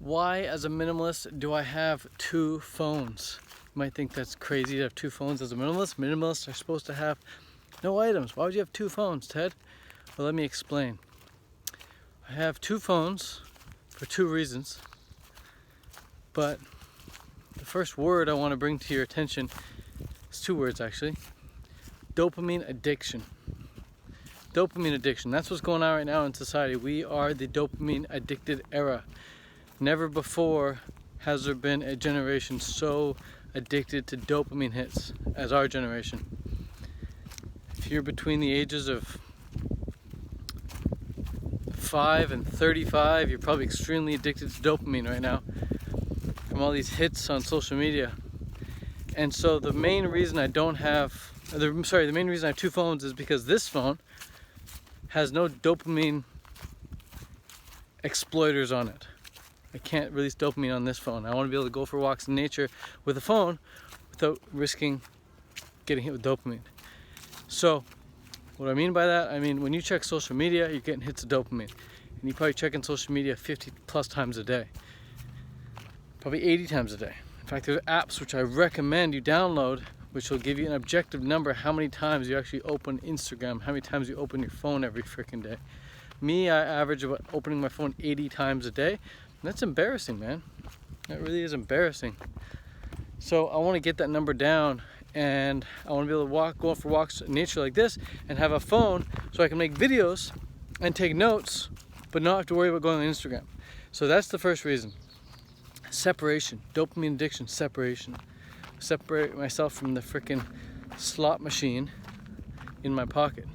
Why, as a minimalist, do I have two phones? You might think that's crazy to have two phones as a minimalist. Minimalists are supposed to have no items. Why would you have two phones, Ted? Well, let me explain. I have two phones for two reasons. But the first word I want to bring to your attention is two words, actually. Dopamine addiction. Dopamine addiction. That's what's going on right now in society. We are the dopamine addicted era. Never before has there been a generation so addicted to dopamine hits as our generation. If you're between the ages of 5 and 35, you're probably extremely addicted to dopamine right now from all these hits on social media. And so the main reason I have two phones is because this phone has no dopamine exploiters on it. I can't release dopamine on this phone. I want to be able to go for walks in nature with a phone without risking getting hit with dopamine. So, what I mean by that, I mean when you check social media, you're getting hits of dopamine. And you probably check in social media 50 plus times a day. Probably 80 times a day. In fact, there's apps which I recommend you download, which will give you an objective number how many times you actually open Instagram, how many times you open your phone every freaking day. Me, I average about opening my phone 80 times a day. That's embarrassing, man. That really is embarrassing. So I want to get that number down, and I want to be able to go for walks in nature like this and have a phone so I can make videos and take notes, but not have to worry about going on Instagram. So that's the first reason. Separation, dopamine addiction, separation. Separate myself from the freaking slot machine in my pocket.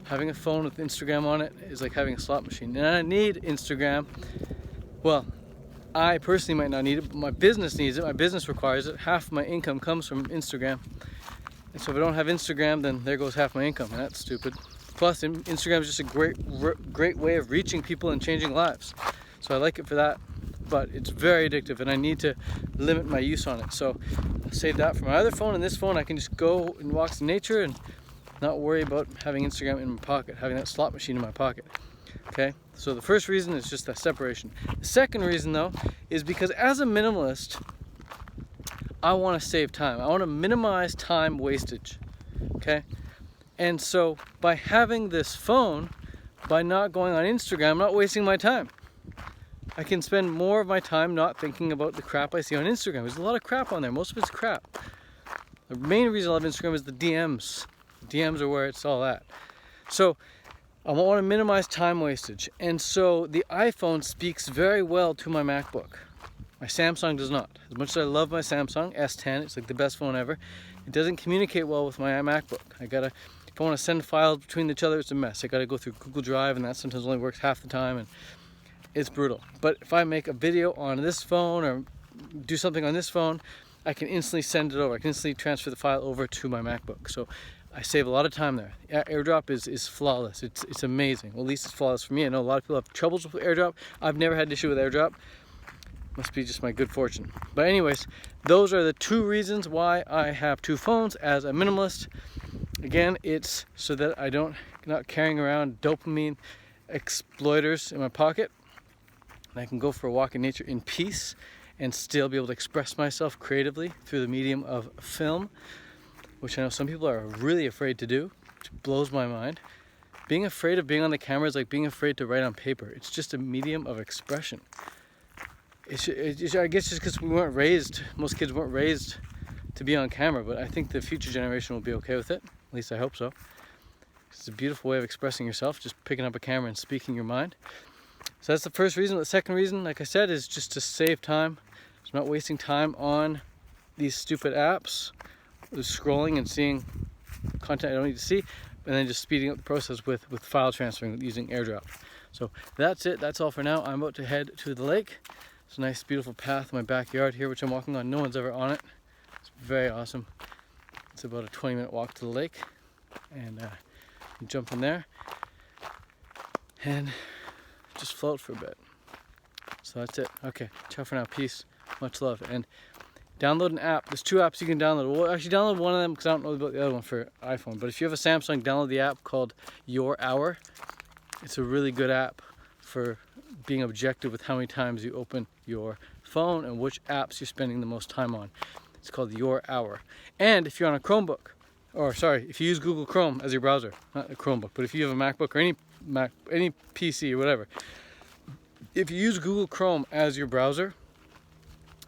Having a phone with Instagram on it is like having a slot machine. And I need Instagram. Well, I personally might not need it, but my business needs it. My business requires it. Half of my income comes from Instagram. And so if I don't have Instagram, then there goes half my income, and that's stupid. Plus, Instagram is just a great way of reaching people and changing lives. So I like it for that, but it's very addictive, and I need to limit my use on it. So I'll save that for my other phone, and this phone I can just go and walk in nature and not worry about having Instagram in my pocket, having that slot machine in my pocket. Okay, so the first reason is just that separation. The second reason, though, is because as a minimalist, I want to save time. I want to minimize time wastage. Okay, and so by having this phone, by not going on Instagram, I'm not wasting my time. I can spend more of my time not thinking about the crap I see on Instagram. There's a lot of crap on there. Most of it's crap. The main reason I love Instagram is the DMs. DMs are where it's all at. So I want to minimize time wastage. And so the iPhone speaks very well to my MacBook. My Samsung does not. As much as I love my Samsung S10, it's like the best phone ever, it doesn't communicate well with my MacBook. If I want to send files between each other, it's a mess. I got to go through Google Drive, and that sometimes only works half the time, and it's brutal. But if I make a video on this phone or do something on this phone, I can instantly send it over. I can instantly transfer the file over to my MacBook. So I save a lot of time there. AirDrop is flawless. It's amazing. Well, at least it's flawless for me. I know a lot of people have troubles with AirDrop. I've never had an issue with AirDrop. Must be just my good fortune. But anyways, those are the two reasons why I have two phones as a minimalist. Again, it's so that not carrying around dopamine exploiters in my pocket. And I can go for a walk in nature in peace and still be able to express myself creatively through the medium of film, which I know some people are really afraid to do, which blows my mind. Being afraid of being on the camera is like being afraid to write on paper. It's just a medium of expression. I guess just because most kids weren't raised to be on camera, but I think the future generation will be okay with it. At least I hope so. It's a beautiful way of expressing yourself, just picking up a camera and speaking your mind. So that's the first reason. The second reason, like I said, is just to save time. So I'm not wasting time on these stupid apps, just scrolling and seeing content I don't need to see, and then just speeding up the process with file transferring using AirDrop. So that's it. That's all for now. I'm about to head to the lake. It's a nice, beautiful path in my backyard here, which I'm walking on. No one's ever on it. It's very awesome. It's about a 20-minute walk to the lake, and jump in there and just float for a bit. So that's it. Okay, ciao for now. Peace. Much love. And download an app. There's two apps you can download. Well, actually, download one of them because I don't know about the other one for iPhone. But if you have a Samsung, download the app called Your Hour. It's a really good app for being objective with how many times you open your phone and which apps you're spending the most time on. It's called Your Hour. And if you're on a Chromebook, or sorry, if you use Google Chrome as your browser, not a Chromebook, but if you have a MacBook or any PC or whatever, if you use Google Chrome as your browser,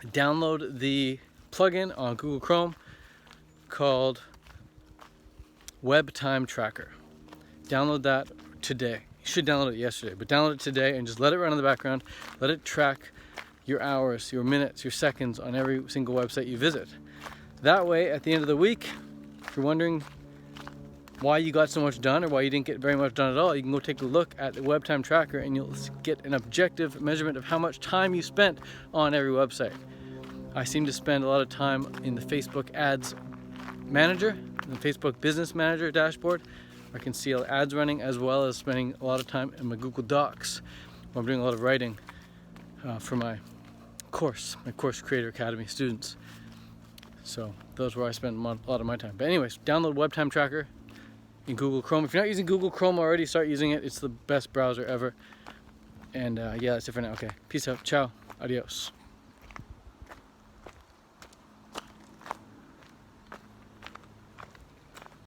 download the plugin on Google Chrome called Web Time Tracker. Download that today. You should download it yesterday, but download it today and just let it run in the background. Let it track your hours, your minutes, your seconds on every single website you visit. That way, at the end of the week, if you're wondering why you got so much done or why you didn't get very much done at all, you can go take a look at the Web Time Tracker and you'll get an objective measurement of how much time you spent on every website. I seem to spend a lot of time in the Facebook Ads Manager, the Facebook Business Manager dashboard. I can see ads running, as well as spending a lot of time in my Google Docs where I'm doing a lot of writing for my course Creator Academy students. So those are where I spend a lot of my time. But anyways, download Web Time Tracker in Google Chrome. If you're not using Google Chrome already, start using it. It's the best browser ever. And yeah, that's it for now. Okay, peace out. Ciao. Adios.